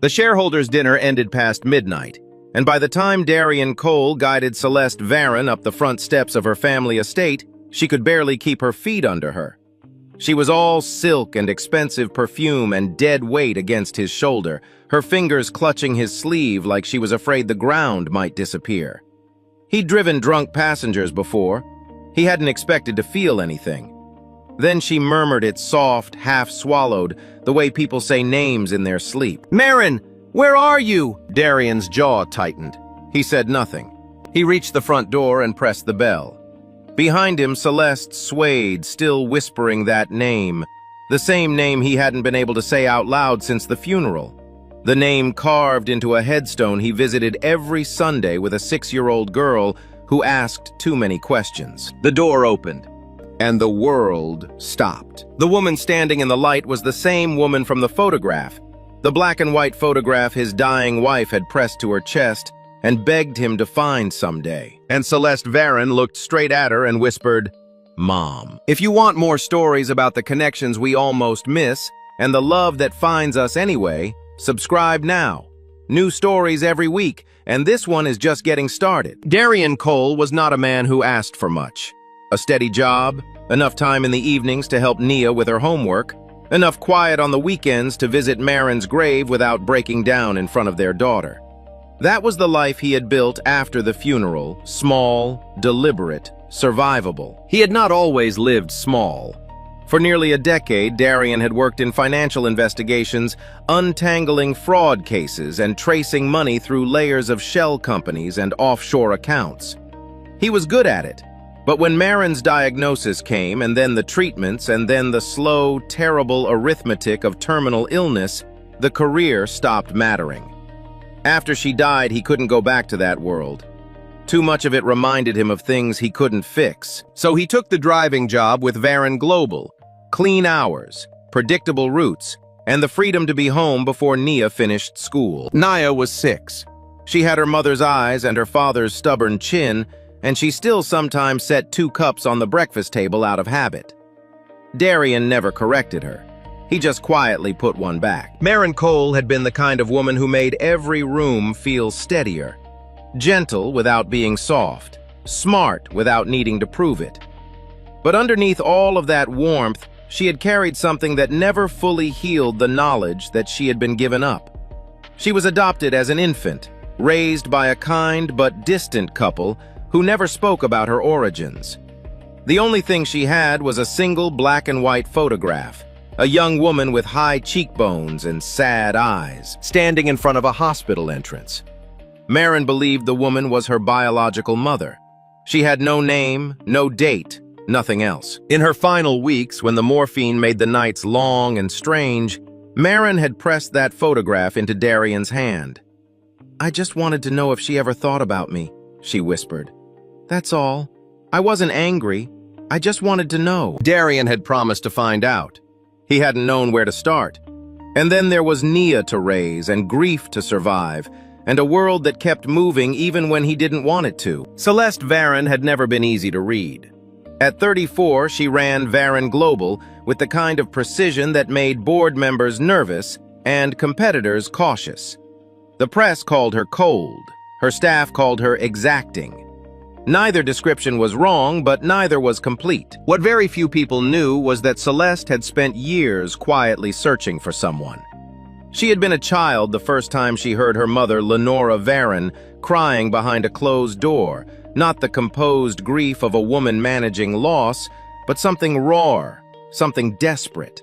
The shareholders' dinner ended past midnight, and by the time Darian Cole guided Celeste Varon up the front steps of her family estate, she could barely keep her feet under her. She was all silk and expensive perfume and dead weight against his shoulder, her fingers clutching his sleeve like she was afraid the ground might disappear. He'd driven drunk passengers before. He hadn't expected to feel anything. Then she murmured it soft, half-swallowed, the way people say names in their sleep. "Marin, where are you?" Darian's jaw tightened. He said nothing. He reached the front door and pressed the bell. Behind him, Celeste swayed, still whispering that name, the same name he hadn't been able to say out loud since the funeral. The name carved into a headstone he visited every Sunday with a 6-year-old girl who asked too many questions. The door opened, and the world stopped. The woman standing in the light was the same woman from the photograph, the black and white photograph his dying wife had pressed to her chest and begged him to find someday. And Celeste Varon looked straight at her and whispered, "Mom." If you want more stories about the connections we almost miss and the love that finds us anyway, subscribe now. New stories every week, and this one is just getting started. Darian Cole was not a man who asked for much. A steady job, enough time in the evenings to help Nia with her homework, enough quiet on the weekends to visit Marin's grave without breaking down in front of their daughter. That was the life he had built after the funeral, small, deliberate, survivable. He had not always lived small. For nearly a decade, Darian had worked in financial investigations, untangling fraud cases and tracing money through layers of shell companies and offshore accounts. He was good at it, but when Marin's diagnosis came, and then the treatments, and then the slow, terrible arithmetic of terminal illness, the career stopped mattering. After she died, he couldn't go back to that world. Too much of it reminded him of things he couldn't fix. So he took the driving job with Varon Global. Clean hours, predictable routes, and the freedom to be home before Nia finished school. Nia was 6. She had her mother's eyes and her father's stubborn chin, and she still sometimes set 2 cups on the breakfast table out of habit. Darian never corrected her. He just quietly put one back. Marin Cole had been the kind of woman who made every room feel steadier. Gentle without being soft. Smart without needing to prove it. But underneath all of that warmth, she had carried something that never fully healed the knowledge that she had been given up. She was adopted as an infant, raised by a kind but distant couple who never spoke about her origins. The only thing she had was a single black and white photograph. A young woman with high cheekbones and sad eyes, standing in front of a hospital entrance. Marin believed the woman was her biological mother. She had no name, no date, nothing else. In her final weeks, when the morphine made the nights long and strange, Marin had pressed that photograph into Darian's hand. "I just wanted to know if she ever thought about me," she whispered. "That's all. I wasn't angry. I just wanted to know." Darian had promised to find out. He hadn't known where to start. And then there was Nia to raise and grief to survive, and a world that kept moving even when he didn't want it to. Celeste Varon had never been easy to read. At 34, she ran Varon Global with the kind of precision that made board members nervous and competitors cautious. The press called her cold. Her staff called her exacting. Neither description was wrong, but neither was complete. What very few people knew was that Celeste had spent years quietly searching for someone. She had been a child the first time she heard her mother, Lenora Varon, crying behind a closed door, not the composed grief of a woman managing loss, but something raw, something desperate.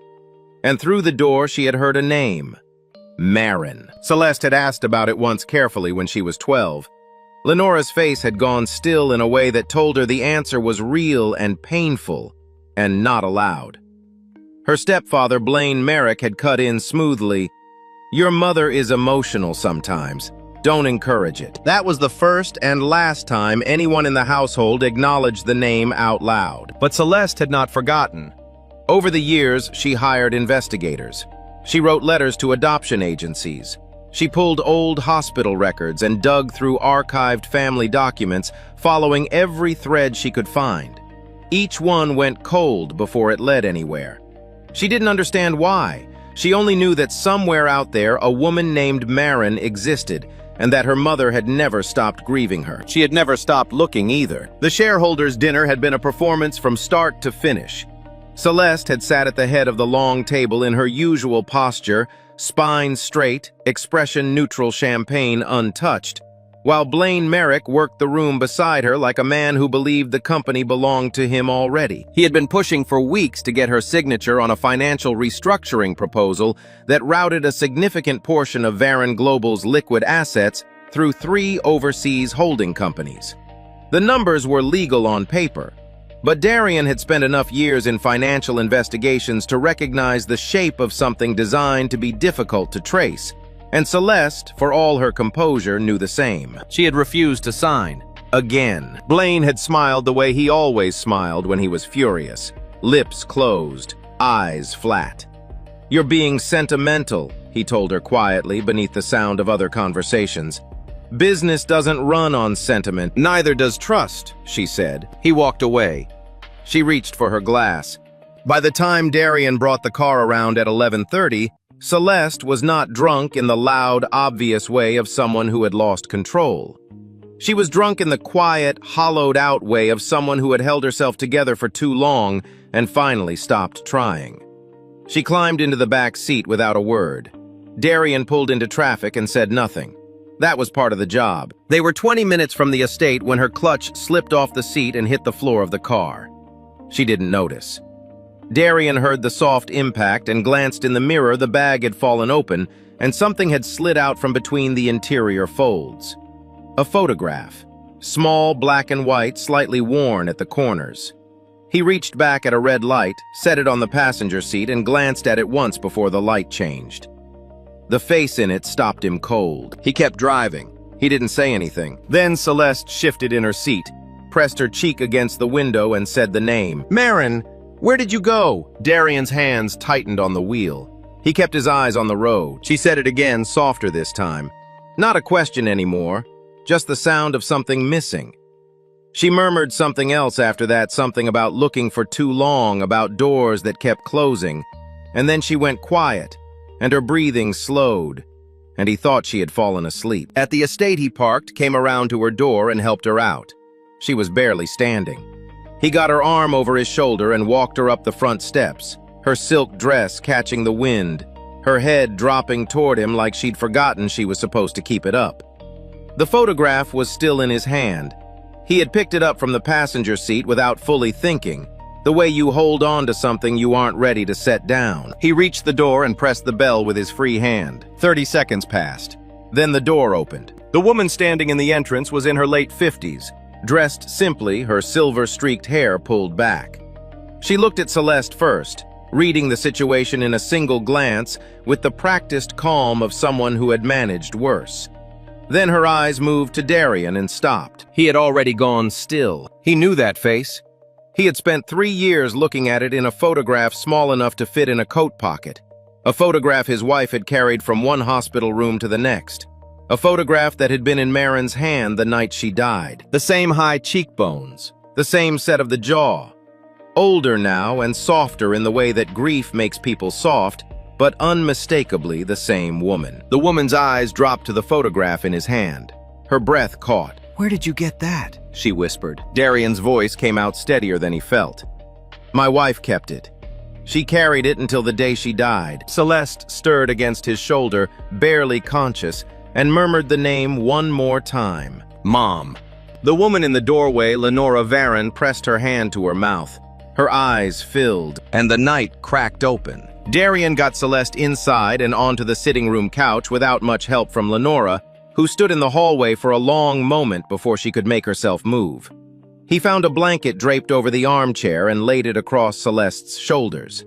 And through the door she had heard a name, Marin. Celeste had asked about it once carefully when she was 12. Lenora's face had gone still in a way that told her the answer was real and painful, and not allowed. Her stepfather, Blaine Merrick, had cut in smoothly, "Your mother is emotional sometimes. Don't encourage it." That was the first and last time anyone in the household acknowledged the name out loud. But Celeste had not forgotten. Over the years, she hired investigators. She wrote letters to adoption agencies. She pulled old hospital records and dug through archived family documents, following every thread she could find. Each one went cold before it led anywhere. She didn't understand why. She only knew that somewhere out there a woman named Marin existed, and that her mother had never stopped grieving her. She had never stopped looking either. The shareholders' dinner had been a performance from start to finish. Celeste had sat at the head of the long table in her usual posture, spine straight, expression neutral, champagne untouched, while Blaine Merrick worked the room beside her like a man who believed the company belonged to him already. He had been pushing for weeks to get her signature on a financial restructuring proposal that routed a significant portion of Varon Global's liquid assets through 3 overseas holding companies. The numbers were legal on paper, but Darian had spent enough years in financial investigations to recognize the shape of something designed to be difficult to trace. And Celeste, for all her composure, knew the same. She had refused to sign. Again. Blaine had smiled the way he always smiled when he was furious. Lips closed, eyes flat. "You're being sentimental," he told her quietly beneath the sound of other conversations. "Business doesn't run on sentiment. Neither does trust," she said. He walked away. She reached for her glass. By the time Darian brought the car around at 11:30, Celeste was not drunk in the loud, obvious way of someone who had lost control. She was drunk in the quiet, hollowed-out way of someone who had held herself together for too long and finally stopped trying. She climbed into the back seat without a word. Darian pulled into traffic and said nothing. That was part of the job. They were 20 minutes from the estate when her clutch slipped off the seat and hit the floor of the car. She didn't notice. Darian heard the soft impact and glanced in the mirror. The bag had fallen open, and something had slid out from between the interior folds. A photograph. Small, black and white, slightly worn at the corners. He reached back at a red light, set it on the passenger seat, and glanced at it once before the light changed. The face in it stopped him cold. He kept driving. He didn't say anything. Then Celeste shifted in her seat, pressed her cheek against the window, and said the name. "Marin! Where did you go?" Darian's hands tightened on the wheel. He kept his eyes on the road. She said it again, softer this time. Not a question anymore, just the sound of something missing. She murmured something else after that, something about looking for too long, about doors that kept closing. And then she went quiet, and her breathing slowed, and he thought she had fallen asleep. At the estate he parked, came around to her door and helped her out. She was barely standing. He got her arm over his shoulder and walked her up the front steps, her silk dress catching the wind, her head dropping toward him like she'd forgotten she was supposed to keep it up. The photograph was still in his hand. He had picked it up from the passenger seat without fully thinking, the way you hold on to something you aren't ready to set down. He reached the door and pressed the bell with his free hand. 30 seconds passed. Then the door opened. The woman standing in the entrance was in her late 50s. Dressed simply, her silver-streaked hair pulled back. She looked at Celeste first, reading the situation in a single glance with the practiced calm of someone who had managed worse. Then her eyes moved to Darian and stopped. He had already gone still. He knew that face. He had spent 3 years looking at it in a photograph small enough to fit in a coat pocket. A photograph his wife had carried from one hospital room to the next. A photograph that had been in Marin's hand the night she died. The same high cheekbones, the same set of the jaw. Older now and softer in the way that grief makes people soft, but unmistakably the same woman. The woman's eyes dropped to the photograph in his hand. Her breath caught. "Where did you get that?" she whispered. Darian's voice came out steadier than he felt. "My wife kept it. She carried it until the day she died." Celeste stirred against his shoulder, barely conscious, and murmured the name one more time. "Mom." The woman in the doorway, Lenora Varon, pressed her hand to her mouth. Her eyes filled, and the night cracked open. Darian got Celeste inside and onto the sitting room couch without much help from Lenora, who stood in the hallway for a long moment before she could make herself move. He found a blanket draped over the armchair and laid it across Celeste's shoulders.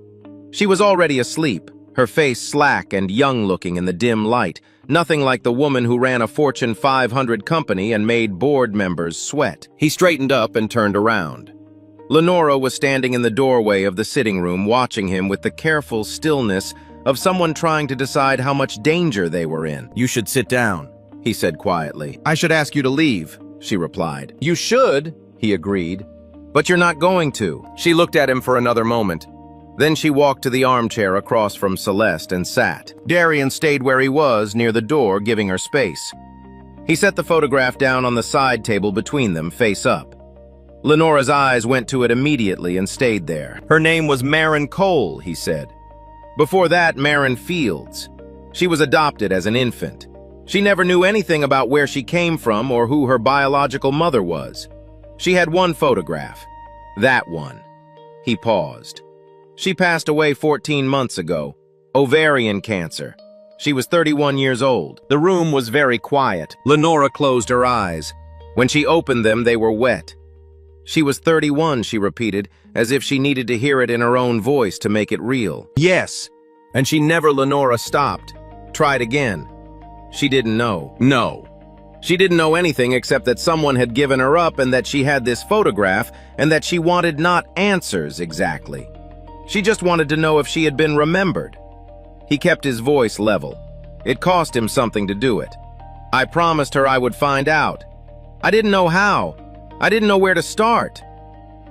She was already asleep, her face slack and young-looking in the dim light, nothing like the woman who ran a Fortune 500 company and made board members sweat. He straightened up and turned around. Lenora was standing in the doorway of the sitting room, watching him with the careful stillness of someone trying to decide how much danger they were in. "You should sit down," he said quietly. "I should ask you to leave," she replied. "You should," he agreed, "but you're not going to." She looked at him for another moment. Then she walked to the armchair across from Celeste and sat. Darian stayed where he was, near the door, giving her space. He set the photograph down on the side table between them, face up. Lenora's eyes went to it immediately and stayed there. Her name was Maren Cole, he said. Before that, Maren Fields. She was adopted as an infant. She never knew anything about where she came from or who her biological mother was. She had one photograph. That one. He paused. She passed away 14 months ago. Ovarian cancer. She was 31 years old. The room was very quiet. Lenora closed her eyes. When she opened them, they were wet. She was 31, she repeated, as if she needed to hear it in her own voice to make it real. Yes. And she never. Lenora stopped. Tried again. She didn't know. No. She didn't know anything except that someone had given her up and that she had this photograph and that she wanted not answers exactly. She just wanted to know if she had been remembered. He kept his voice level. It cost him something to do it. I promised her I would find out. I didn't know how. I didn't know where to start.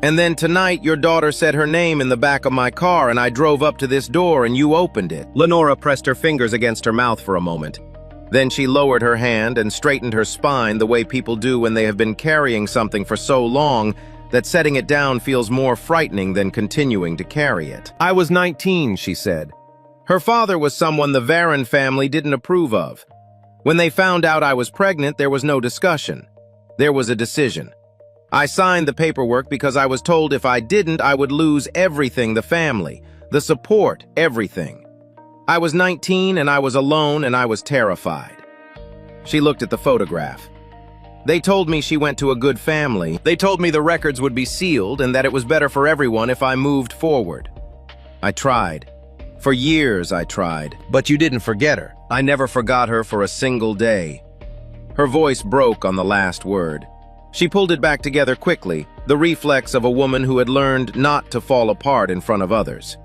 And then tonight your daughter said her name in the back of my car and I drove up to this door and you opened it. Lenora pressed her fingers against her mouth for a moment. Then she lowered her hand and straightened her spine the way people do when they have been carrying something for so long that setting it down feels more frightening than continuing to carry it. I was 19, she said. Her father was someone the Varon family didn't approve of. When they found out I was pregnant, there was no discussion. There was a decision. I signed the paperwork because I was told if I didn't, I would lose everything, the family, the support, everything. I was 19 and I was alone and I was terrified. She looked at the photograph. They told me she went to a good family. They told me the records would be sealed and that it was better for everyone if I moved forward. I tried. For years I tried. But you didn't forget her. I never forgot her for a single day. Her voice broke on the last word. She pulled it back together quickly, the reflex of a woman who had learned not to fall apart in front of others.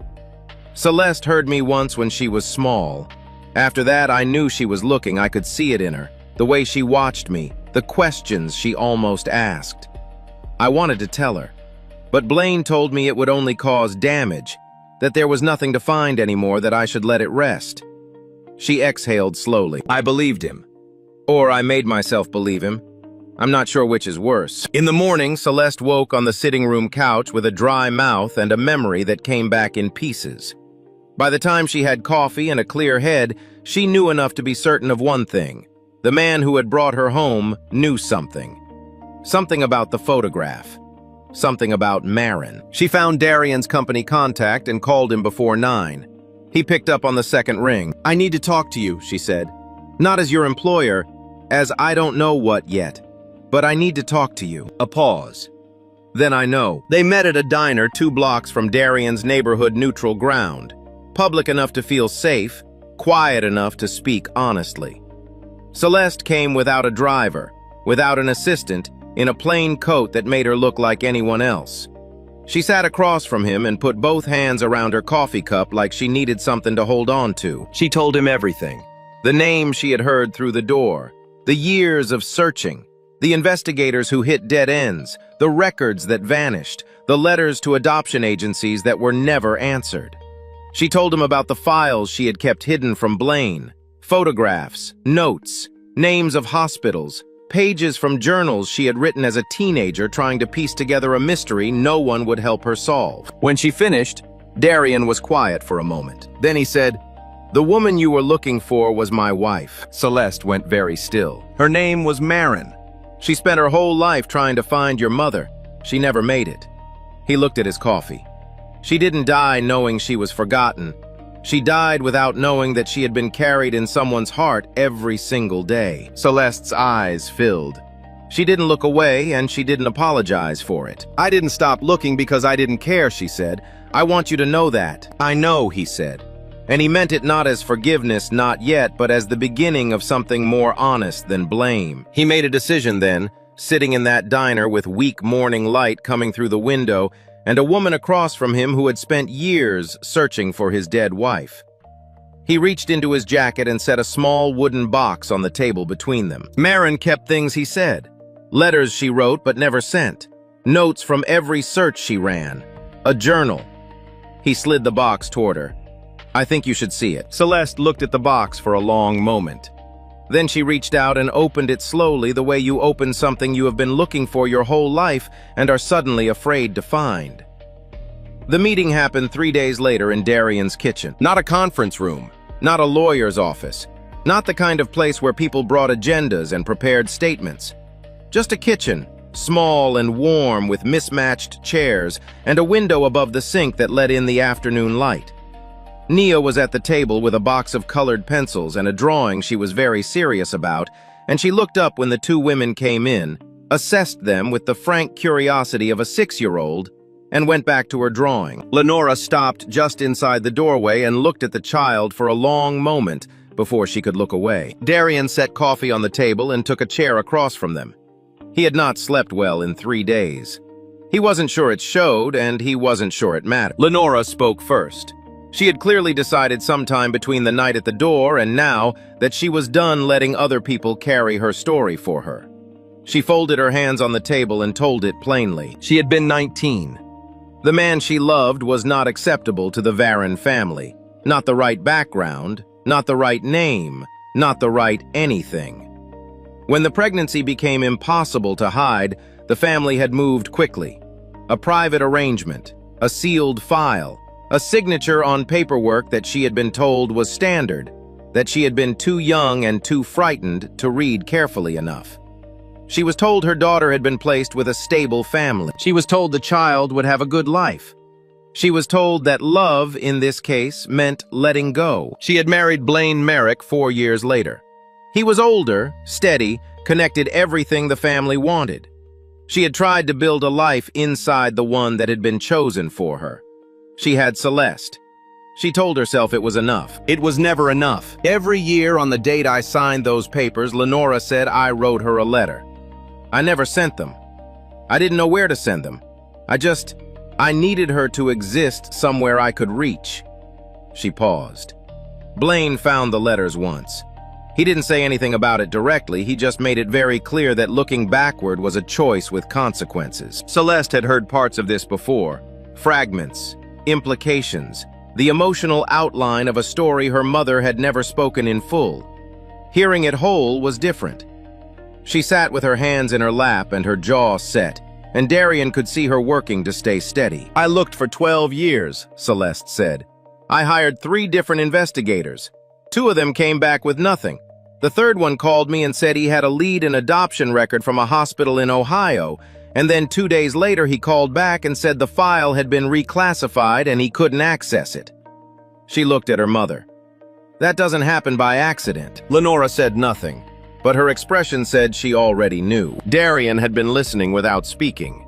Celeste heard me once when she was small. After that, I knew she was looking. I could see it in her, the way she watched me, the questions she almost asked. I wanted to tell her, but Blaine told me it would only cause damage, that there was nothing to find anymore, that I should let it rest. She exhaled slowly. I believed him. Or I made myself believe him. I'm not sure which is worse. In the morning, Celeste woke on the sitting room couch with a dry mouth and a memory that came back in pieces. By the time she had coffee and a clear head, she knew enough to be certain of one thing. The man who had brought her home knew something. Something about the photograph. Something about Maren. She found Darian's company contact and called him before 9. He picked up on the second ring. I need to talk to you, she said. Not as your employer, as I don't know what yet. But I need to talk to you. A pause. Then I know. They met at a diner 2 blocks from Darian's neighborhood neutral ground. Public enough to feel safe, quiet enough to speak honestly. Celeste came without a driver, without an assistant, in a plain coat that made her look like anyone else. She sat across from him and put both hands around her coffee cup like she needed something to hold on to. She told him everything. The name she had heard through the door, the years of searching, the investigators who hit dead ends, the records that vanished, the letters to adoption agencies that were never answered. She told him about the files she had kept hidden from Blaine, photographs, notes, names of hospitals, pages from journals she had written as a teenager trying to piece together a mystery no one would help her solve. When she finished, Darian was quiet for a moment. Then he said, "The woman you were looking for was my wife." Celeste went very still. Her name was Maren. She spent her whole life trying to find your mother. She never made it. He looked at his coffee. She didn't die knowing she was forgotten. She died without knowing that she had been carried in someone's heart every single day. Celeste's eyes filled. She didn't look away, and she didn't apologize for it. I didn't stop looking because I didn't care, she said. I want you to know that. I know, he said. And he meant it not as forgiveness, not yet, but as the beginning of something more honest than blame. He made a decision then, sitting in that diner with weak morning light coming through the window, and a woman across from him who had spent years searching for his dead wife. He reached into his jacket and set a small wooden box on the table between them. Maren kept things he said. Letters she wrote but never sent. Notes from every search she ran. A journal. He slid the box toward her. "I think you should see it." Celeste looked at the box for a long moment. Then she reached out and opened it slowly, the way you open something you have been looking for your whole life and are suddenly afraid to find. The meeting happened 3 days later in Darian's kitchen. Not a conference room, not a lawyer's office, not the kind of place where people brought agendas and prepared statements. Just a kitchen, small and warm with mismatched chairs and a window above the sink that let in the afternoon light. Nia was at the table with a box of colored pencils and a drawing she was very serious about, and she looked up when the two women came in, assessed them with the frank curiosity of a 6-year-old, and went back to her drawing. Lenora stopped just inside the doorway and looked at the child for a long moment before she could look away. Darian set coffee on the table and took a chair across from them. He had not slept well in 3 days. He wasn't sure it showed, and he wasn't sure it mattered. Lenora spoke first. She had clearly decided sometime between the night at the door and now that she was done letting other people carry her story for her. She folded her hands on the table and told it plainly. She had been 19. The man she loved was not acceptable to the Varon family. Not the right background, not the right name, not the right anything. When the pregnancy became impossible to hide, the family had moved quickly. A private arrangement, a sealed file, a signature on paperwork that she had been told was standard, that she had been too young and too frightened to read carefully enough. She was told her daughter had been placed with a stable family. She was told the child would have a good life. She was told that love, in this case, meant letting go. She had married Blaine Merrick 4 years later. He was older, steady, connected everything the family wanted. She had tried to build a life inside the one that had been chosen for her. She had Celeste. She told herself it was enough. It was never enough. Every year on the date I signed those papers, Lenora said I wrote her a letter. I never sent them. I didn't know where to send them. I needed her to exist somewhere I could reach. She paused. Blaine found the letters once. He didn't say anything about it directly, he just made it very clear that looking backward was a choice with consequences. Celeste had heard parts of this before. Fragments, implications, the emotional outline of a story her mother had never spoken in full. Hearing it whole was different. She sat with her hands in her lap and her jaw set, and Darian could see her working to stay steady. I looked for 12 years, Celeste said. I hired 3 different investigators. 2 of them came back with nothing. The third one called me and said he had a lead and adoption record from a hospital in Ohio, and then 2 days later he called back and said the file had been reclassified and he couldn't access it. She looked at her mother. That doesn't happen by accident. Lenora said nothing, but her expression said she already knew. Darian had been listening without speaking.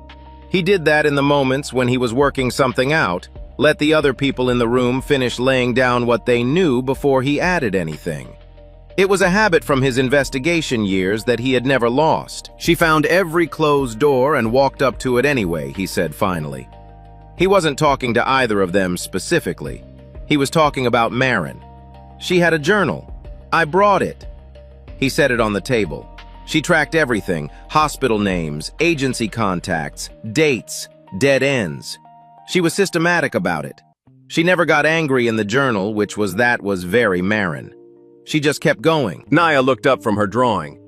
He did that in the moments when he was working something out, let the other people in the room finish laying down what they knew before he added anything. It was a habit from his investigation years that he had never lost. She found every closed door and walked up to it anyway, he said finally. He wasn't talking to either of them specifically. He was talking about Marin. She had a journal. I brought it. He set it on the table. She tracked everything, hospital names, agency contacts, dates, dead ends. She was systematic about it. She never got angry in the journal, which was very Marin. She just kept going. Nia looked up from her drawing.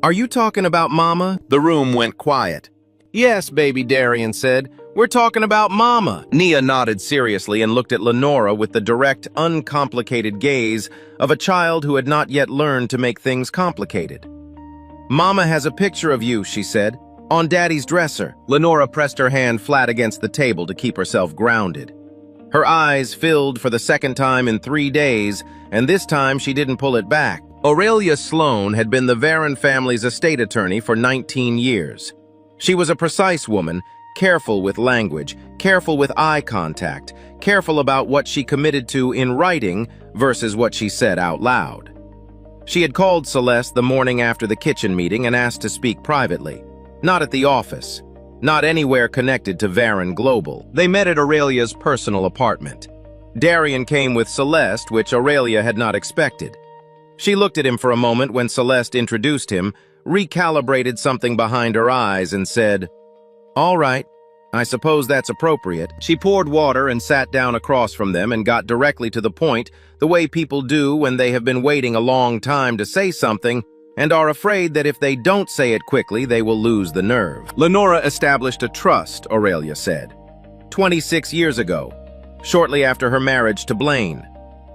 Are you talking about Mama? The room went quiet. Yes, baby, Darian said. We're talking about Mama. Nia nodded seriously and looked at Lenora with the direct, uncomplicated gaze of a child who had not yet learned to make things complicated. Mama has a picture of you, she said, on Daddy's dresser. Lenora pressed her hand flat against the table to keep herself grounded. Her eyes filled for the second time in 3 days, and this time she didn't pull it back. Aurelia Sloan had been the Varon family's estate attorney for 19 years. She was a precise woman, careful with language, careful with eye contact, careful about what she committed to in writing versus what she said out loud. She had called Celeste the morning after the kitchen meeting and asked to speak privately. Not at the office. Not anywhere connected to Varon Global. They met at Aurelia's personal apartment. Darian came with Celeste, which Aurelia had not expected. She looked at him for a moment when Celeste introduced him, recalibrated something behind her eyes, and said, All right, I suppose that's appropriate. She poured water and sat down across from them and got directly to the point, the way people do when they have been waiting a long time to say something and are afraid that if they don't say it quickly, they will lose the nerve. Lenora established a trust, Aurelia said, 26 years ago, shortly after her marriage to Blaine.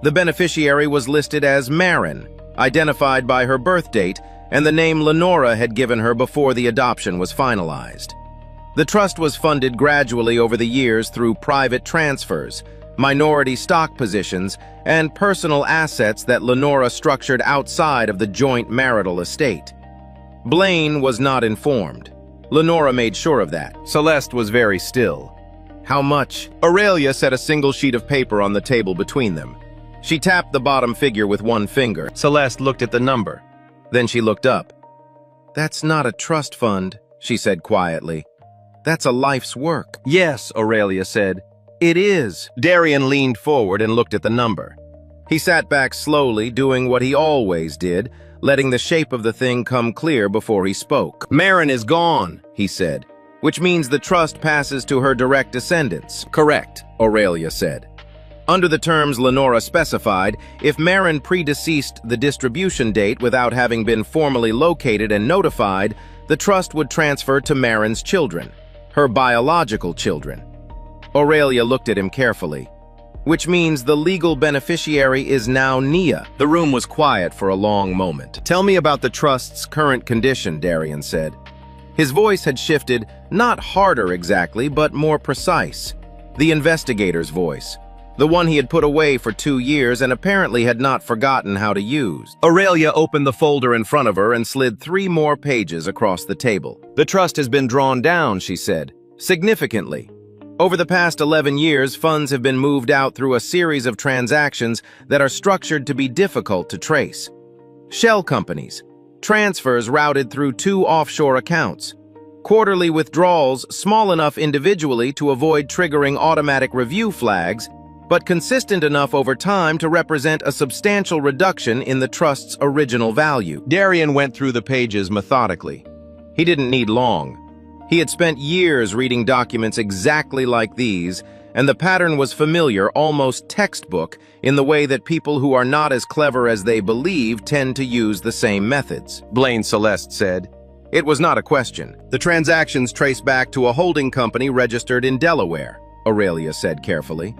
The beneficiary was listed as Marin, identified by her birth date and the name Lenora had given her before the adoption was finalized. The trust was funded gradually over the years through private transfers, minority stock positions, and personal assets that Lenora structured outside of the joint marital estate. Blaine was not informed. Lenora made sure of that. Celeste was very still. How much? Aurelia set a single sheet of paper on the table between them. She tapped the bottom figure with one finger. Celeste looked at the number. Then she looked up. That's not a trust fund, she said quietly. That's a life's work. Yes, Aurelia said. It is. Darian leaned forward and looked at the number. He sat back slowly, doing what he always did, letting the shape of the thing come clear before he spoke. Marin is gone, he said, which means the trust passes to her direct descendants. Correct, Aurelia said. Under the terms Lenora specified, if Marin predeceased the distribution date without having been formally located and notified, the trust would transfer to Marin's children, her biological children. Aurelia looked at him carefully. Which means the legal beneficiary is now Nia. The room was quiet for a long moment. Tell me about the trust's current condition, Darian said. His voice had shifted, not harder exactly, but more precise. The investigator's voice. The one he had put away for 2 years and apparently had not forgotten how to use. Aurelia opened the folder in front of her and slid 3 more pages across the table. The trust has been drawn down, she said, significantly. Over the past 11 years, funds have been moved out through a series of transactions that are structured to be difficult to trace. Shell companies, transfers routed through 2 offshore accounts, quarterly withdrawals small enough individually to avoid triggering automatic review flags, but consistent enough over time to represent a substantial reduction in the trust's original value. Darian went through the pages methodically. He didn't need long. He had spent years reading documents exactly like these, and the pattern was familiar, almost textbook, in the way that people who are not as clever as they believe tend to use the same methods. Blaine Celeste said. It was not a question. The transactions trace back to a holding company registered in Delaware, Aurelia said carefully.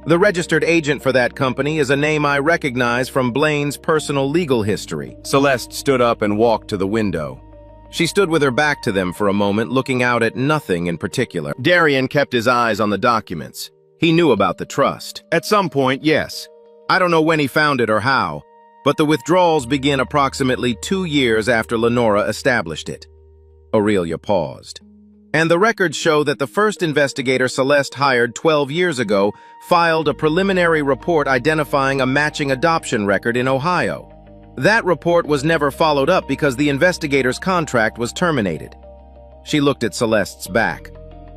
The registered agent for that company is a name I recognize from Blaine's personal legal history. Celeste stood up and walked to the window. She stood with her back to them for a moment, looking out at nothing in particular. Darian kept his eyes on the documents. He knew about the trust. At some point, yes. I don't know when he found it or how, but the withdrawals begin approximately 2 years after Lenora established it. Aurelia paused. And the records show that the first investigator Celeste hired 12 years ago filed a preliminary report identifying a matching adoption record in Ohio. That report was never followed up because the investigator's contract was terminated. She looked at Celeste's back.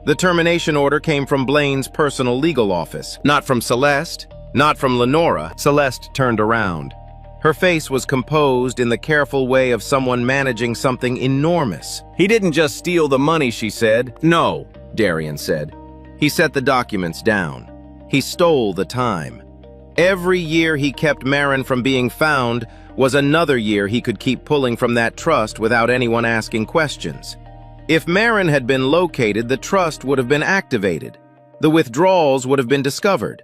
The termination order came from Blaine's personal legal office. Not from Celeste, not from Lenora. Celeste turned around. Her face was composed in the careful way of someone managing something enormous. He didn't just steal the money, she said. No, Darian said. He set the documents down. He stole the time. Every year he kept Marin from being found was another year he could keep pulling from that trust without anyone asking questions. If Marin had been located, the trust would have been activated. The withdrawals would have been discovered.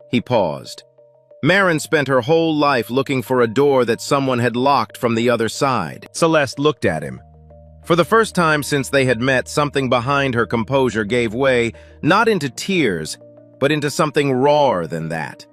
He paused. Marin spent her whole life looking for a door that someone had locked from the other side. Celeste looked at him. For the first time since they had met, something behind her composure gave way, not into tears, but into something rawer than that.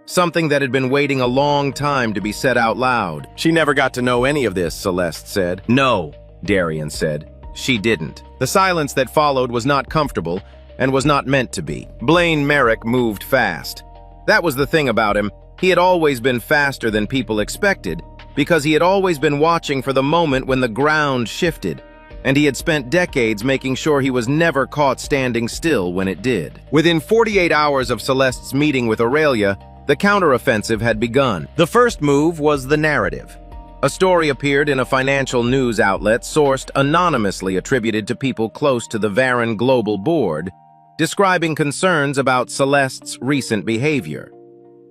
Something that had been waiting a long time to be said out loud. She never got to know any of this, Celeste said. No, Darian said. She didn't. The silence that followed was not comfortable and was not meant to be. Blaine Merrick moved fast. That was the thing about him. He had always been faster than people expected because he had always been watching for the moment when the ground shifted, and he had spent decades making sure he was never caught standing still when it did. Within 48 hours of Celeste's meeting with Aurelia, the counteroffensive had begun. The first move was the narrative. A story appeared in a financial news outlet sourced anonymously attributed to people close to the Varon Global Board, describing concerns about Celeste's recent behavior.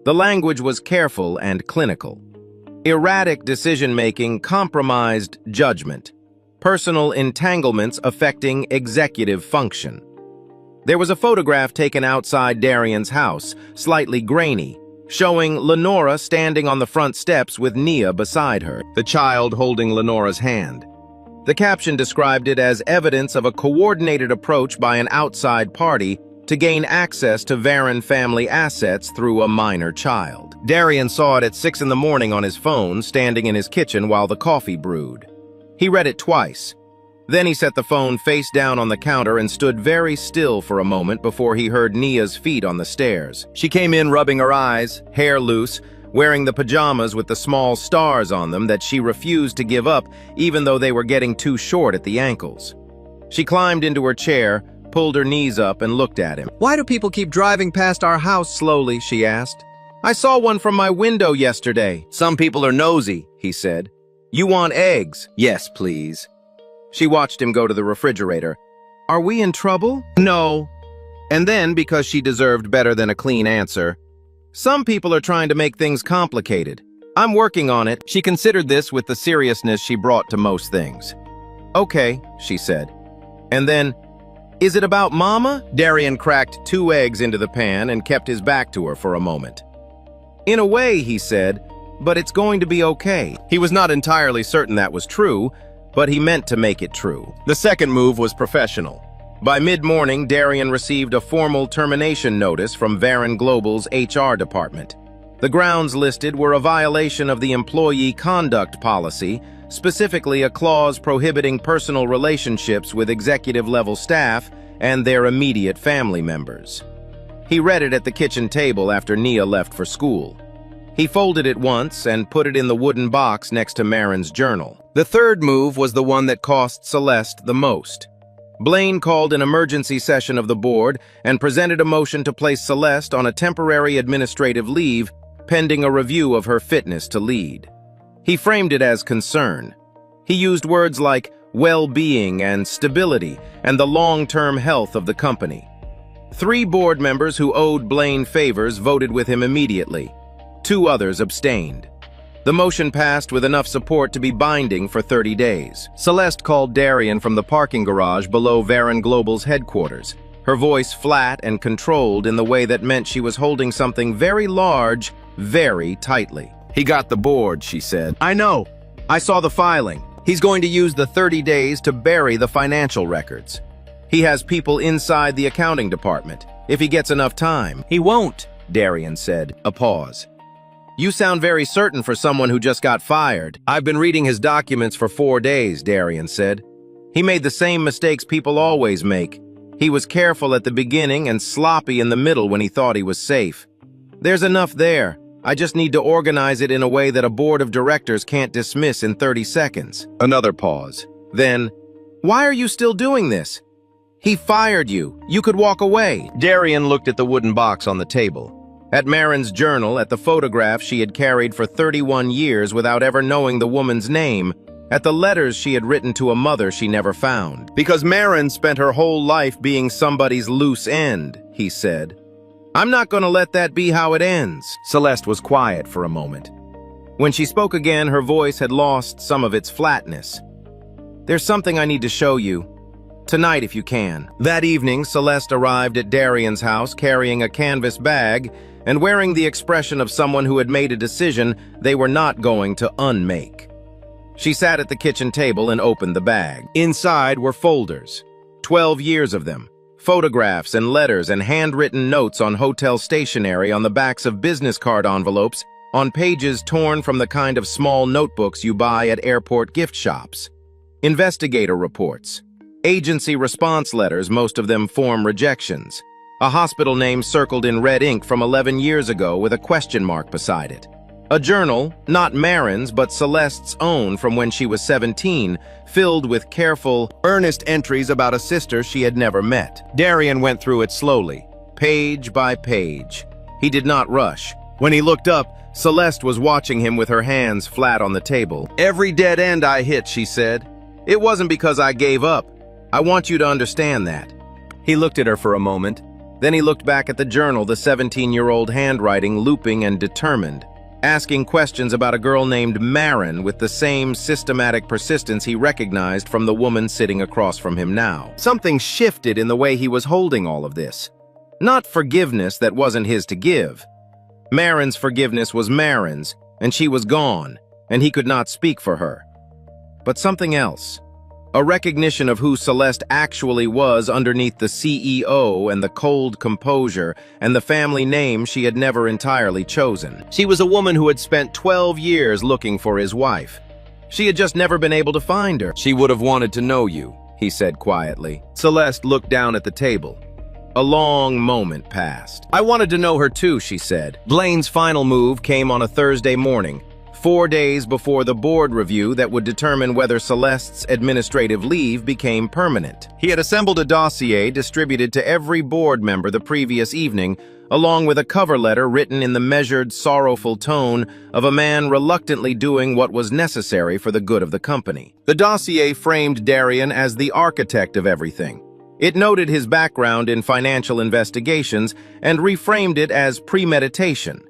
The language was careful and clinical. Erratic decision-making compromised judgment. Personal entanglements affecting executive function. There was a photograph taken outside Darian's house, slightly grainy, showing Lenora standing on the front steps with Nia beside her, the child holding Lenora's hand. The caption described it as evidence of a coordinated approach by an outside party to gain access to Varon family assets through a minor child. Darian saw it at 6 in the morning on his phone, standing in his kitchen while the coffee brewed. He read it twice. Then he set the phone face down on the counter and stood very still for a moment before he heard Nia's feet on the stairs. She came in rubbing her eyes, hair loose, wearing the pajamas with the small stars on them that she refused to give up even though they were getting too short at the ankles. She climbed into her chair, pulled her knees up and looked at him. Why do people keep driving past our house Slowly, she asked. I saw one from my window yesterday. Some people are nosy, he said. You want eggs? Yes, please. She watched him go to the refrigerator. Are we in trouble? No. And then, because she deserved better than a clean answer, some people are trying to make things complicated. I'm working on it. She considered this with the seriousness she brought to most things. Okay, she said. And then, is it about Mama? Darian cracked 2 eggs into the pan and kept his back to her for a moment. In a way, he said, but it's going to be okay. He was not entirely certain that was true, but he meant to make it true. The second move was professional. By mid-morning, Darian received a formal termination notice from Varon Global's HR department. The grounds listed were a violation of the employee conduct policy, specifically a clause prohibiting personal relationships with executive-level staff and their immediate family members. He read it at the kitchen table after Nia left for school. He folded it once and put it in the wooden box next to Marin's journal. The third move was the one that cost Celeste the most. Blaine called an emergency session of the board and presented a motion to place Celeste on a temporary administrative leave pending a review of her fitness to lead. He framed it as concern. He used words like well-being and stability and the long-term health of the company. 3 board members who owed Blaine favors voted with him immediately. 2 others abstained. The motion passed with enough support to be binding for 30 days. Celeste called Darian from the parking garage below Varon Global's headquarters, her voice flat and controlled in the way that meant she was holding something very large, very tightly. He got the board, she said. I know. I saw the filing. He's going to use the 30 days to bury the financial records. He has people inside the accounting department, if he gets enough time. He won't, Darian said. A pause. You sound very certain for someone who just got fired. I've been reading his documents for 4 days, Darian said. He made the same mistakes people always make. He was careful at the beginning and sloppy in the middle when he thought he was safe. There's enough there. I just need to organize it in a way that a board of directors can't dismiss in 30 seconds. Another pause. Then, why are you still doing this? He fired you. You could walk away. Darian looked at the wooden box on the table. At Marin's journal, at the photograph she had carried for 31 years without ever knowing the woman's name, at the letters she had written to a mother she never found. Because Marin spent her whole life being somebody's loose end, he said. I'm not going to let that be how it ends. Celeste was quiet for a moment. When she spoke again, her voice had lost some of its flatness. There's something I need to show you. Tonight, if you can. That evening, Celeste arrived at Darian's house carrying a canvas bag and wearing the expression of someone who had made a decision they were not going to unmake. She sat at the kitchen table and opened the bag. Inside were folders, 12 years of them, photographs and letters and handwritten notes on hotel stationery on the backs of business card envelopes on pages torn from the kind of small notebooks you buy at airport gift shops. Investigator reports, agency response letters, most of them form rejections. A hospital name circled in red ink from 11 years ago with a question mark beside it. A journal, not Marin's but Celeste's own from when she was 17, filled with careful, earnest entries about a sister she had never met. Darian went through it slowly, page by page. He did not rush. When he looked up, Celeste was watching him with her hands flat on the table. "Every dead end I hit," she said. "It wasn't because I gave up. I want you to understand that." He looked at her for a moment. Then he looked back at the journal, the 17-year-old handwriting looping and determined, asking questions about a girl named Marin with the same systematic persistence he recognized from the woman sitting across from him now. Something shifted in the way he was holding all of this. Not forgiveness that wasn't his to give. Marin's forgiveness was Marin's, and she was gone, and he could not speak for her. But something else. A recognition of who Celeste actually was underneath the CEO and the cold composure and the family name she had never entirely chosen. She was a woman who had spent 12 years looking for his wife. She had just never been able to find her. "She would have wanted to know you," he said quietly. Celeste looked down at the table. A long moment passed. "I wanted to know her too," she said. Blaine's final move came on a Thursday morning, 4 days before the board review that would determine whether Celeste's administrative leave became permanent. He had assembled a dossier distributed to every board member the previous evening, along with a cover letter written in the measured, sorrowful tone of a man reluctantly doing what was necessary for the good of the company. The dossier framed Darian as the architect of everything. It noted his background in financial investigations and reframed it as premeditation.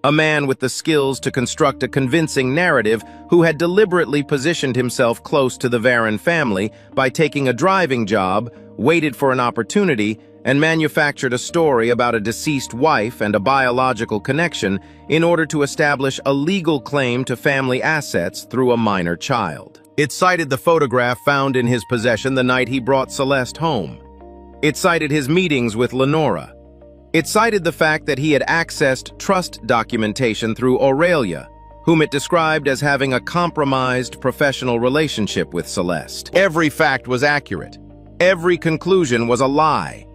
A man with the skills to construct a convincing narrative who had deliberately positioned himself close to the Varon family by taking a driving job, waited for an opportunity, and manufactured a story about a deceased wife and a biological connection in order to establish a legal claim to family assets through a minor child. It cited the photograph found in his possession the night he brought Celeste home. It cited his meetings with Lenora. It cited the fact that he had accessed trust documentation through Aurelia, whom it described as having a compromised professional relationship with Celeste. Every fact was accurate. Every conclusion was a lie.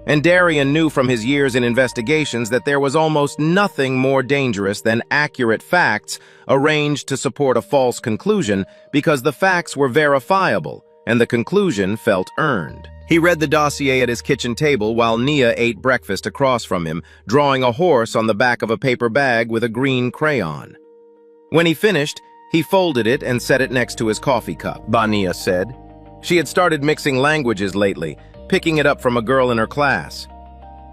And Darian knew from his years in investigations that there was almost nothing more dangerous than accurate facts arranged to support a false conclusion because the facts were verifiable and the conclusion felt earned. He read the dossier at his kitchen table while Nia ate breakfast across from him, drawing a horse on the back of a paper bag with a green crayon. When he finished, he folded it and set it next to his coffee cup, Nia said. She had started mixing languages lately, picking it up from a girl in her class.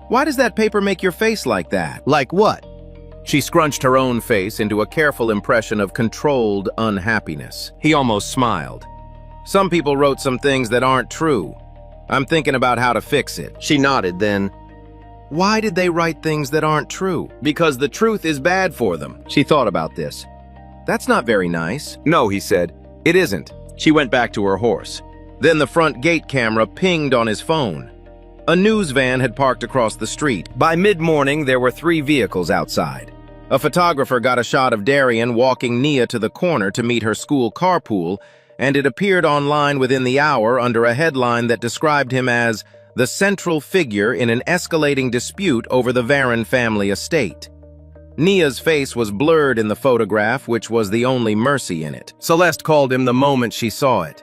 "Why does that paper make your face like that?" Like what? She scrunched her own face into a careful impression of controlled unhappiness. He almost smiled. "Some people wrote some things that aren't true. I'm thinking about how to fix it." She nodded, then, "Why did they write things that aren't true?" "Because the truth is bad for them." She thought about this. "That's not very nice." "No," he said. "It isn't." She went back to her horse. Then the front gate camera pinged on his phone. A news van had parked across the street. By mid-morning, there were 3 vehicles outside. A photographer got a shot of Darian walking Nia to the corner to meet her school carpool, and it appeared online within the hour under a headline that described him as the central figure in an escalating dispute over the Varon family estate. Nia's face was blurred in the photograph, which was the only mercy in it. Celeste called him the moment she saw it.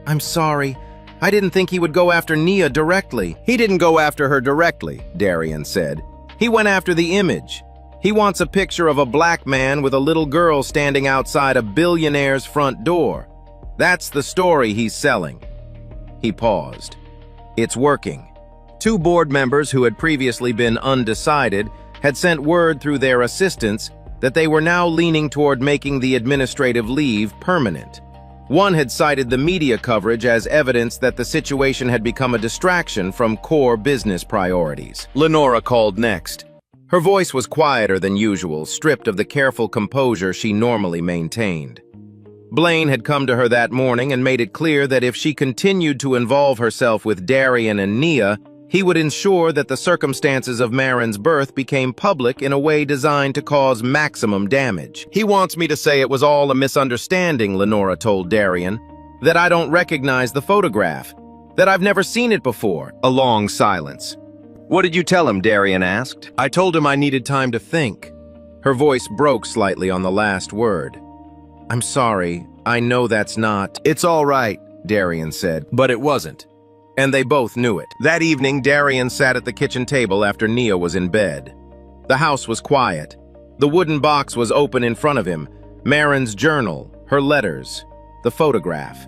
"I'm sorry. I didn't think he would go after Nia directly." "He didn't go after her directly," Darian said. "He went after the image. He wants a picture of a black man with a little girl standing outside a billionaire's front door. That's the story he's selling." He paused. "It's working." 2 board members who had previously been undecided had sent word through their assistants that they were now leaning toward making the administrative leave permanent. One had cited the media coverage as evidence that the situation had become a distraction from core business priorities. Lenora called next. Her voice was quieter than usual, stripped of the careful composure she normally maintained. Blaine had come to her that morning and made it clear that if she continued to involve herself with Darian and Nia, he would ensure that the circumstances of Marin's birth became public in a way designed to cause maximum damage. "He wants me to say it was all a misunderstanding," Lenora told Darian, "that I don't recognize the photograph, that I've never seen it before." A long silence. "What did you tell him?" Darian asked. "I told him I needed time to think." Her voice broke slightly on the last word. "I'm sorry, I know that's not—" "It's all right," Darian said, "but it wasn't." And they both knew it. That evening, Darian sat at the kitchen table after Nia was in bed. The house was quiet. The wooden box was open in front of him, Marin's journal, her letters, the photograph.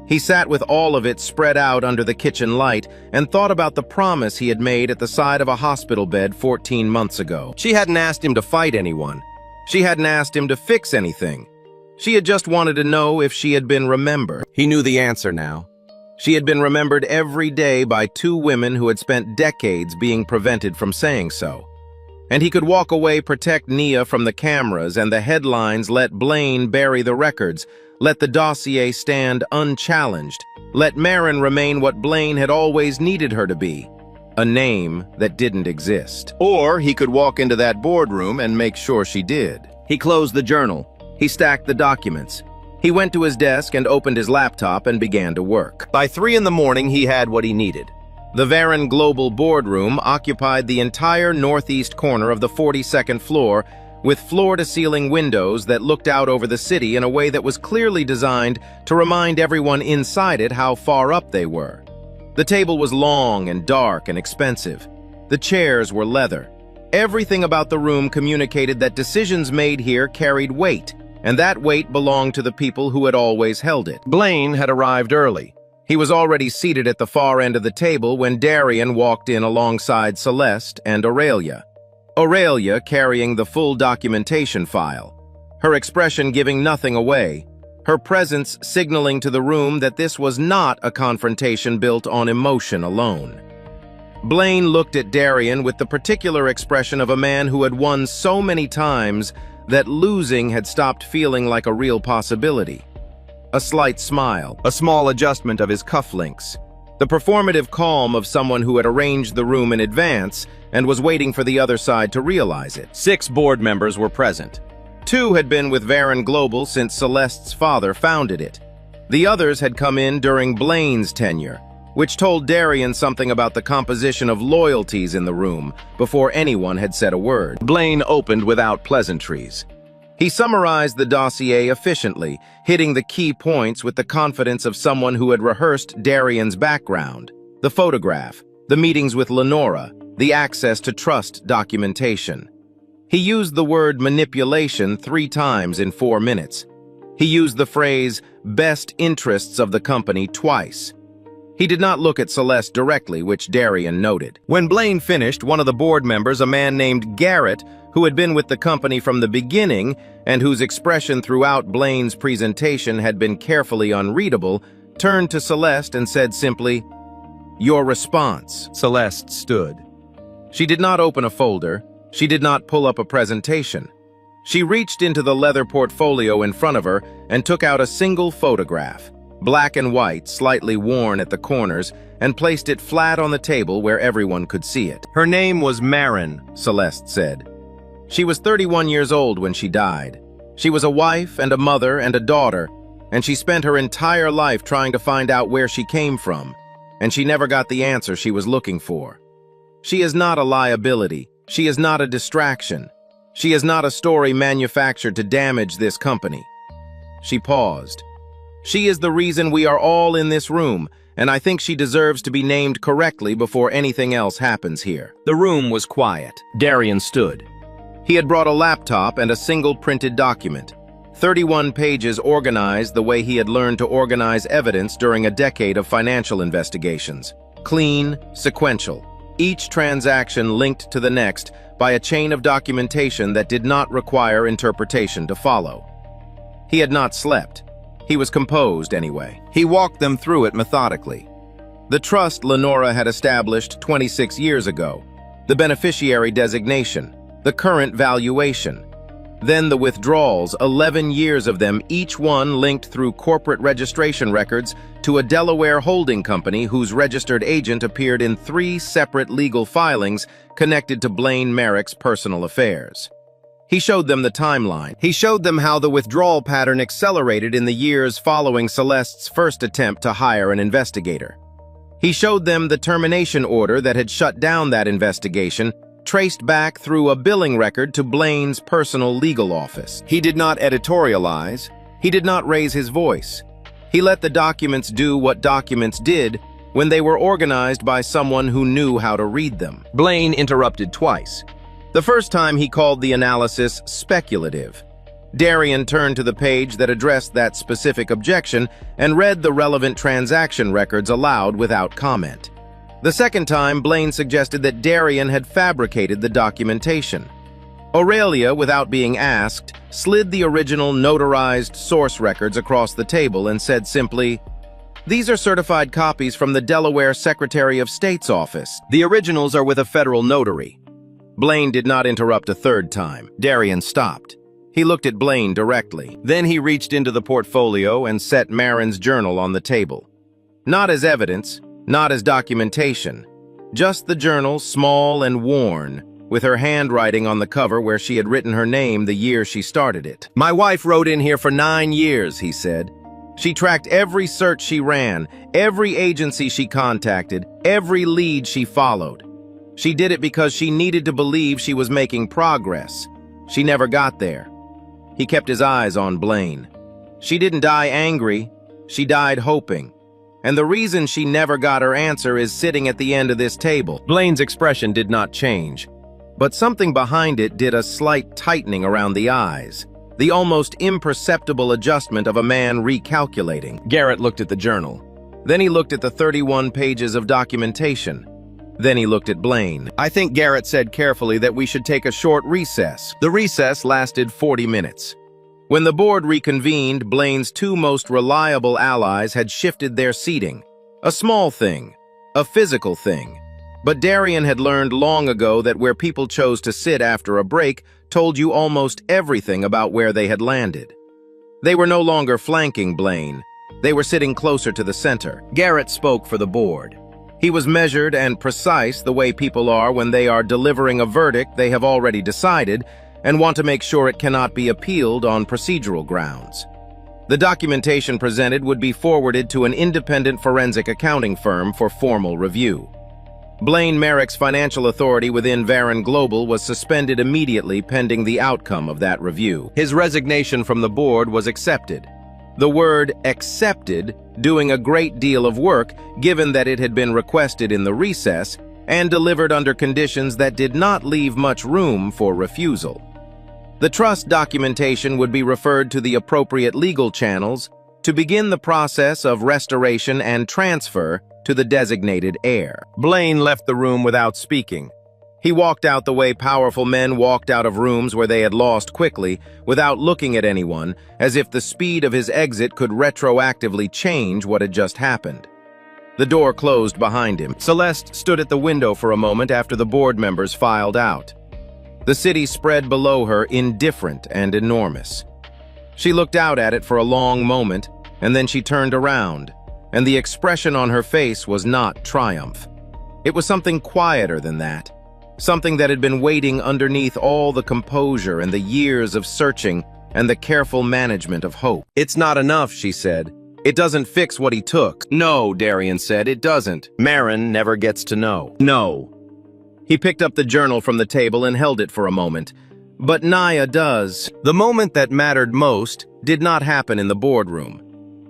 He sat with all of it spread out under the kitchen light and thought about the promise he had made at the side of a hospital bed 14 months ago. She hadn't asked him to fight anyone. She hadn't asked him to fix anything. She had just wanted to know if she had been remembered. He knew the answer now. She had been remembered every day by two women who had spent decades being prevented from saying so. And he could walk away, protect Nia from the cameras and the headlines, let Blaine bury the records, let the dossier stand unchallenged, let Marin remain what Blaine had always needed her to be, a name that didn't exist. Or he could walk into that boardroom and make sure she did. He closed the journal. He stacked the documents. He went to his desk and opened his laptop and began to work. By 3 in the morning, he had what he needed. The Varon Global boardroom occupied the entire northeast corner of the 42nd floor, with floor-to-ceiling windows that looked out over the city in a way that was clearly designed to remind everyone inside it how far up they were. The table was long and dark and expensive. The chairs were leather. Everything about the room communicated that decisions made here carried weight, and that weight belonged to the people who had always held it. Blaine had arrived early. He was already seated at the far end of the table when Darian walked in alongside Celeste and Aurelia. Aurelia carrying the full documentation file, her expression giving nothing away, her presence signaling to the room that this was not a confrontation built on emotion alone. Blaine looked at Darian with the particular expression of a man who had won so many times that losing had stopped feeling like a real possibility. A slight smile, a small adjustment of his cufflinks, the performative calm of someone who had arranged the room in advance and was waiting for the other side to realize it. 6 board members were present. 2 had been with Varon Global since Celeste's father founded it. The others had come in during Blaine's tenure, which told Darian something about the composition of loyalties in the room before anyone had said a word. Blaine opened without pleasantries. He summarized the dossier efficiently, hitting the key points with the confidence of someone who had rehearsed Darian's background, the photograph, the meetings with Lenora, the access to trust documentation. He used the word manipulation 3 times in 4 minutes. He used the phrase best interests of the company twice. He did not look at Celeste directly, which Darian noted. When Blaine finished, one of the board members, a man named Garrett, who had been with the company from the beginning and whose expression throughout Blaine's presentation had been carefully unreadable, turned to Celeste and said simply, "Your response." Celeste stood. She did not open a folder. She did not pull up a presentation. She reached into the leather portfolio in front of her and took out a single photograph, black and white, slightly worn at the corners, and placed it flat on the table where everyone could see it. Her name was Marin, Celeste said. She was 31 years old when she died. She was a wife and a mother and a daughter, and she spent her entire life trying to find out where she came from, and she never got the answer she was looking for. She is not a liability. She is not a distraction. She is not a story manufactured to damage this company. She paused. She is the reason we are all in this room, and I think she deserves to be named correctly before anything else happens here. The room was quiet. Darian stood. He had brought a laptop and a single printed document, 31 pages organized the way he had learned to organize evidence during a decade of financial investigations. Clean, sequential, each transaction linked to the next by a chain of documentation that did not require interpretation to follow. He had not slept. He was composed anyway. He walked them through it methodically. The trust Lenora had established 26 years ago, the beneficiary designation, the current valuation. Then the withdrawals, 11 years of them, each one linked through corporate registration records to a Delaware holding company whose registered agent appeared in 3 separate legal filings connected to Blaine Merrick's personal affairs. He showed them the timeline. He showed them how the withdrawal pattern accelerated in the years following Celeste's first attempt to hire an investigator. He showed them the termination order that had shut down that investigation, traced back through a billing record to Blaine's personal legal office. He did not editorialize. He did not raise his voice. He let the documents do what documents did when they were organized by someone who knew how to read them. Blaine interrupted twice. The first time he called the analysis speculative. Darian turned to the page that addressed that specific objection and read the relevant transaction records aloud without comment. The second time, Blaine suggested that Darian had fabricated the documentation. Aurelia, without being asked, slid the original notarized source records across the table and said simply, "These are certified copies from the Delaware Secretary of State's office. The originals are with a federal notary." Blaine did not interrupt a third time. Darian stopped. He looked at Blaine directly. Then he reached into the portfolio and set Marin's journal on the table. Not as evidence, not as documentation. Just the journal, small and worn, with her handwriting on the cover where she had written her name the year she started it. "My wife wrote in here for 9 years," he said. "She tracked every search she ran, every agency she contacted, every lead she followed. She did it because she needed to believe she was making progress. She never got there." He kept his eyes on Blaine. "She didn't die angry, she died hoping. And the reason she never got her answer is sitting at the end of this table." Blaine's expression did not change, but something behind it did a slight tightening around the eyes, the almost imperceptible adjustment of a man recalculating. Garrett looked at the journal. Then he looked at the 31 pages of documentation. Then he looked at Blaine. "I think Garrett said carefully that we should take a short recess." The recess lasted 40 minutes. When the board reconvened, Blaine's two most reliable allies had shifted their seating. A small thing, a physical thing. But Darian had learned long ago that where people chose to sit after a break told you almost everything about where they had landed. They were no longer flanking Blaine. They were sitting closer to the center. Garrett spoke for the board. He was measured and precise the way people are when they are delivering a verdict they have already decided and want to make sure it cannot be appealed on procedural grounds. The documentation presented would be forwarded to an independent forensic accounting firm for formal review. Blaine Merrick's financial authority within Varon Global was suspended immediately pending the outcome of that review. His resignation from the board was accepted. The word accepted doing a great deal of work given that it had been requested in the recess and delivered under conditions that did not leave much room for refusal. The trust documentation would be referred to the appropriate legal channels to begin the process of restoration and transfer to the designated heir. Blaine left the room without speaking. He walked out the way powerful men walked out of rooms where they had lost quickly, without looking at anyone, as if the speed of his exit could retroactively change what had just happened. The door closed behind him. Celeste stood at the window for a moment after the board members filed out. The city spread below her, indifferent and enormous. She looked out at it for a long moment, and then she turned around, and the expression on her face was not triumph. It was something quieter than that. Something that had been waiting underneath all the composure and the years of searching and the careful management of hope. "It's not enough," she said. "It doesn't fix what he took." "No," Darian said, "it doesn't. Marin never gets to know." "No." He picked up the journal from the table and held it for a moment. "But Naya does." The moment that mattered most did not happen in the boardroom.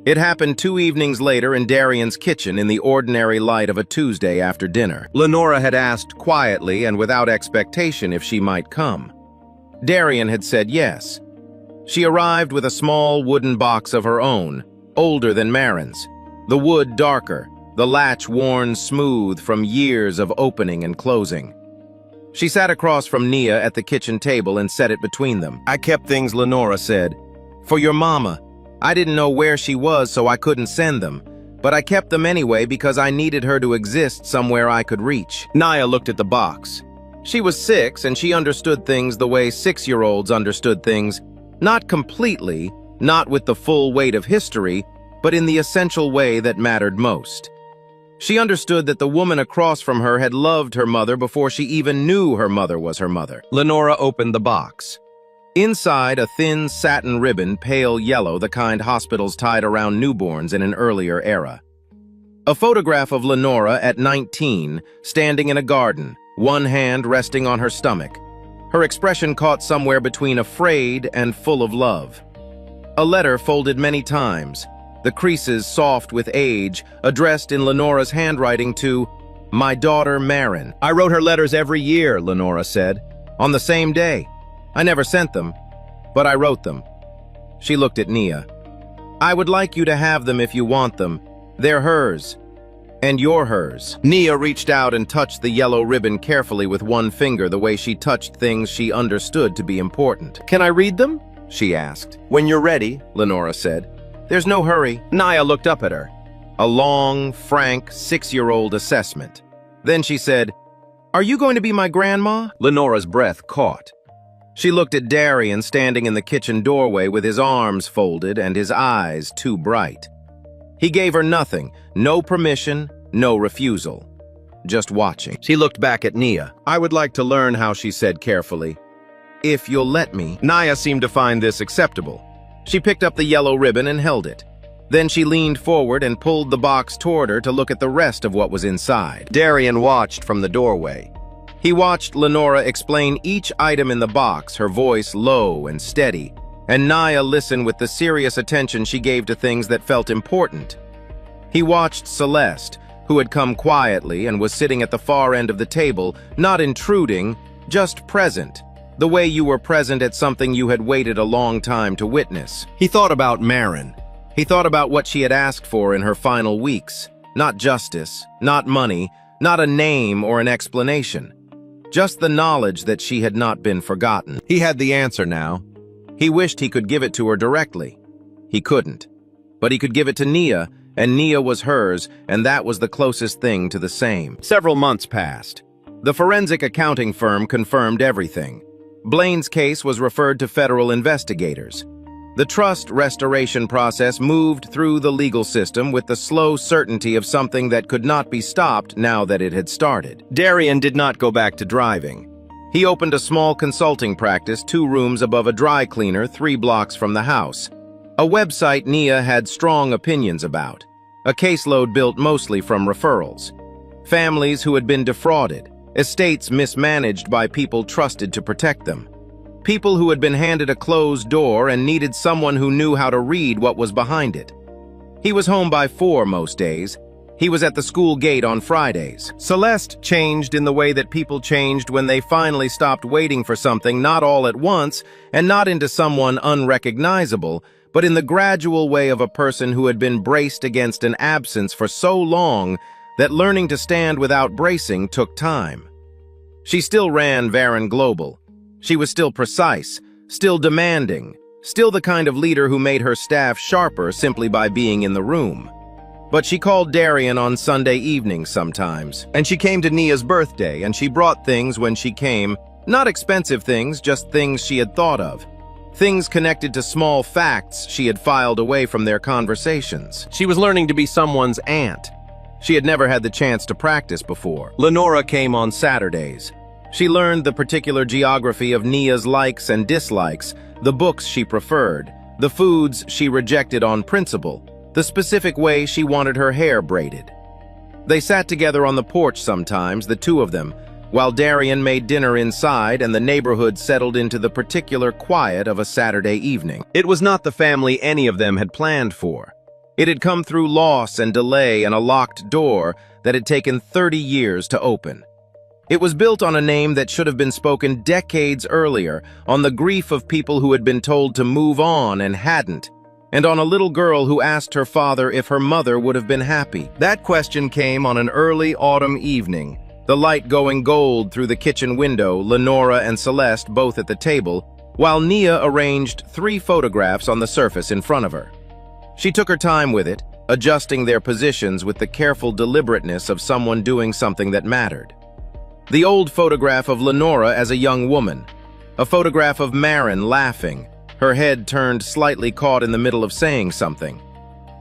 It happened 2 evenings later in Darian's kitchen in the ordinary light of a Tuesday after dinner. Lenora had asked quietly and without expectation if she might come. Darian had said yes. She arrived with a small wooden box of her own, older than Marin's, the wood darker, the latch worn smooth from years of opening and closing. She sat across from Nia at the kitchen table and set it between them. "I kept things," Lenora said, "for your mama. I didn't know where she was, so I couldn't send them. But I kept them anyway because I needed her to exist somewhere I could reach." Naya looked at the box. She was 6 and she understood things the way 6-year-olds understood things. Not completely, not with the full weight of history, but in the essential way that mattered most. She understood that the woman across from her had loved her mother before she even knew her mother was her mother. Lenora opened the box. Inside, a thin satin ribbon, pale yellow, the kind hospitals tied around newborns in an earlier era. A photograph of Lenora at 19, standing in a garden, one hand resting on her stomach. Her expression caught somewhere between afraid and full of love. A letter folded many times, the creases soft with age, addressed in Lenora's handwriting to "My daughter Marin." "I wrote her letters every year," Lenora said. On the same day. I never sent them, but I wrote them. She looked at Nia. I would like you to have them if you want them. They're hers. And you're hers. Nia reached out and touched the yellow ribbon carefully with one finger, the way she touched things she understood to be important. Can I read them? She asked. When you're ready, Lenora said. There's no hurry. Nia looked up at her. A long, frank, 6-year-old assessment. Then she said, Are you going to be my grandma? Lenora's breath caught. She looked at Darian standing in the kitchen doorway with his arms folded and his eyes too bright. He gave her nothing, no permission, no refusal. Just watching. She looked back at Nia. I would like to learn how, she said carefully. If you'll let me. Nia seemed to find this acceptable. She picked up the yellow ribbon and held it. Then she leaned forward and pulled the box toward her to look at the rest of what was inside. Darian watched from the doorway. He watched Lenora explain each item in the box, her voice low and steady, and Nia listened with the serious attention she gave to things that felt important. He watched Celeste, who had come quietly and was sitting at the far end of the table, not intruding, just present, the way you were present at something you had waited a long time to witness. He thought about Marin. He thought about what she had asked for in her final weeks. Not justice, not money, not a name or an explanation. Just the knowledge that she had not been forgotten. He had the answer now. He wished he could give it to her directly. He couldn't. But he could give it to Nia, and Nia was hers, and that was the closest thing to the same. Several months passed. The forensic accounting firm confirmed everything. Blaine's case was referred to federal investigators. The trust restoration process moved through the legal system with the slow certainty of something that could not be stopped now that it had started. Darian did not go back to driving. He opened a small consulting practice 2 rooms above a dry cleaner 3 blocks from the house. A website Nia had strong opinions about. A caseload built mostly from referrals. Families who had been defrauded. Estates mismanaged by people trusted to protect them. People who had been handed a closed door and needed someone who knew how to read what was behind it. He was home by 4 most days. He was at the school gate on Fridays. Celeste changed in the way that people changed when they finally stopped waiting for something, not all at once, and not into someone unrecognizable, but in the gradual way of a person who had been braced against an absence for so long that learning to stand without bracing took time. She still ran Varon Global. She was still precise, still demanding, still the kind of leader who made her staff sharper simply by being in the room. But she called Darian on Sunday evenings sometimes, and she came to Nia's birthday, and she brought things when she came, not expensive things, just things she had thought of. Things connected to small facts she had filed away from their conversations. She was learning to be someone's aunt. She had never had the chance to practice before. Lenora came on Saturdays. She learned the particular geography of Nia's likes and dislikes, the books she preferred, the foods she rejected on principle, the specific way she wanted her hair braided. They sat together on the porch sometimes, the 2 of them, while Darian made dinner inside and the neighborhood settled into the particular quiet of a Saturday evening. It was not the family any of them had planned for. It had come through loss and delay and a locked door that had taken 30 years to open. It was built on a name that should have been spoken decades earlier, on the grief of people who had been told to move on and hadn't, and on a little girl who asked her father if her mother would have been happy. That question came on an early autumn evening, the light going gold through the kitchen window, Lenora and Celeste both at the table, while Nia arranged 3 photographs on the surface in front of her. She took her time with it, adjusting their positions with the careful deliberateness of someone doing something that mattered. The old photograph of Lenora as a young woman. A photograph of Marin laughing, her head turned slightly caught in the middle of saying something.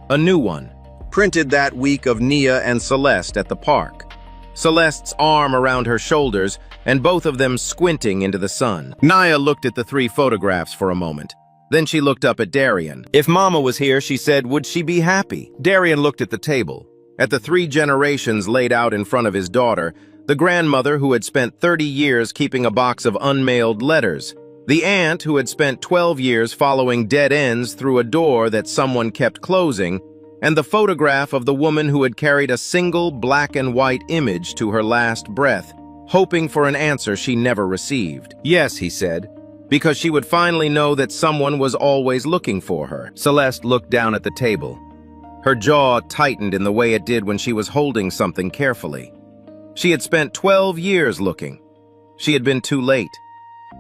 A new one, printed that week of Nia and Celeste at the park. Celeste's arm around her shoulders, and both of them squinting into the sun. Nia looked at the 3 photographs for a moment. Then she looked up at Darian. If Mama was here, she said, would she be happy? Darian looked at the table, at the 3 generations laid out in front of his daughter, the grandmother who had spent 30 years keeping a box of unmailed letters, the aunt who had spent 12 years following dead ends through a door that someone kept closing, and the photograph of the woman who had carried a single black and white image to her last breath, hoping for an answer she never received. Yes, he said. Because she would finally know that someone was always looking for her. Celeste looked down at the table. Her jaw tightened in the way it did when she was holding something carefully. She had spent 12 years looking. She had been too late.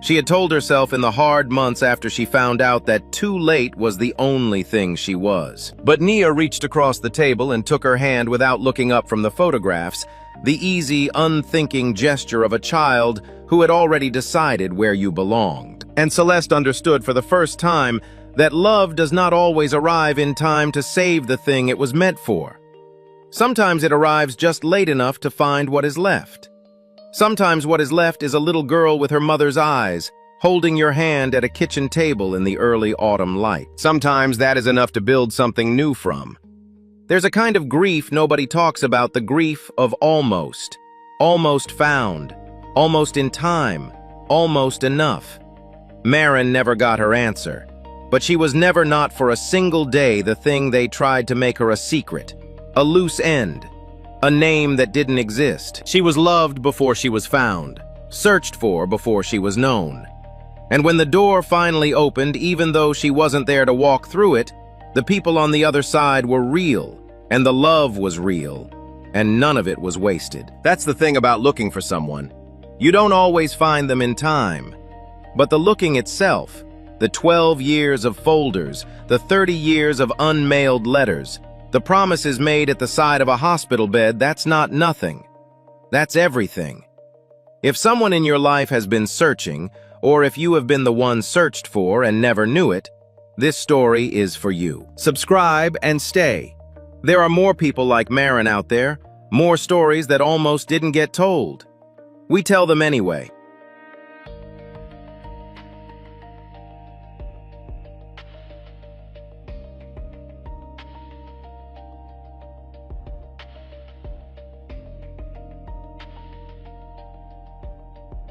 She had told herself in the hard months after she found out that too late was the only thing she was. But Nia reached across the table and took her hand without looking up from the photographs, the easy, unthinking gesture of a child who had already decided where you belonged. And Celeste understood for the first time that love does not always arrive in time to save the thing it was meant for. Sometimes it arrives just late enough to find what is left. Sometimes what is left is a little girl with her mother's eyes, holding your hand at a kitchen table in the early autumn light. Sometimes that is enough to build something new from. There's a kind of grief nobody talks about, the grief of almost. Almost found. Almost in time. Almost enough. Marin never got her answer. But she was never not for a single day the thing they tried to make her a secret. A loose end. A name that didn't exist. She was loved before she was found. Searched for before she was known. And when the door finally opened, even though she wasn't there to walk through it, the people on the other side were real, and the love was real, and none of it was wasted. That's the thing about looking for someone. You don't always find them in time. But the looking itself, the 12 years of folders, the 30 years of unmailed letters, the promises made at the side of a hospital bed, that's not nothing. That's everything. If someone in your life has been searching, or if you have been the one searched for and never knew it, this story is for you. Subscribe and stay. There are more people like Marin out there, more stories that almost didn't get told. We tell them anyway.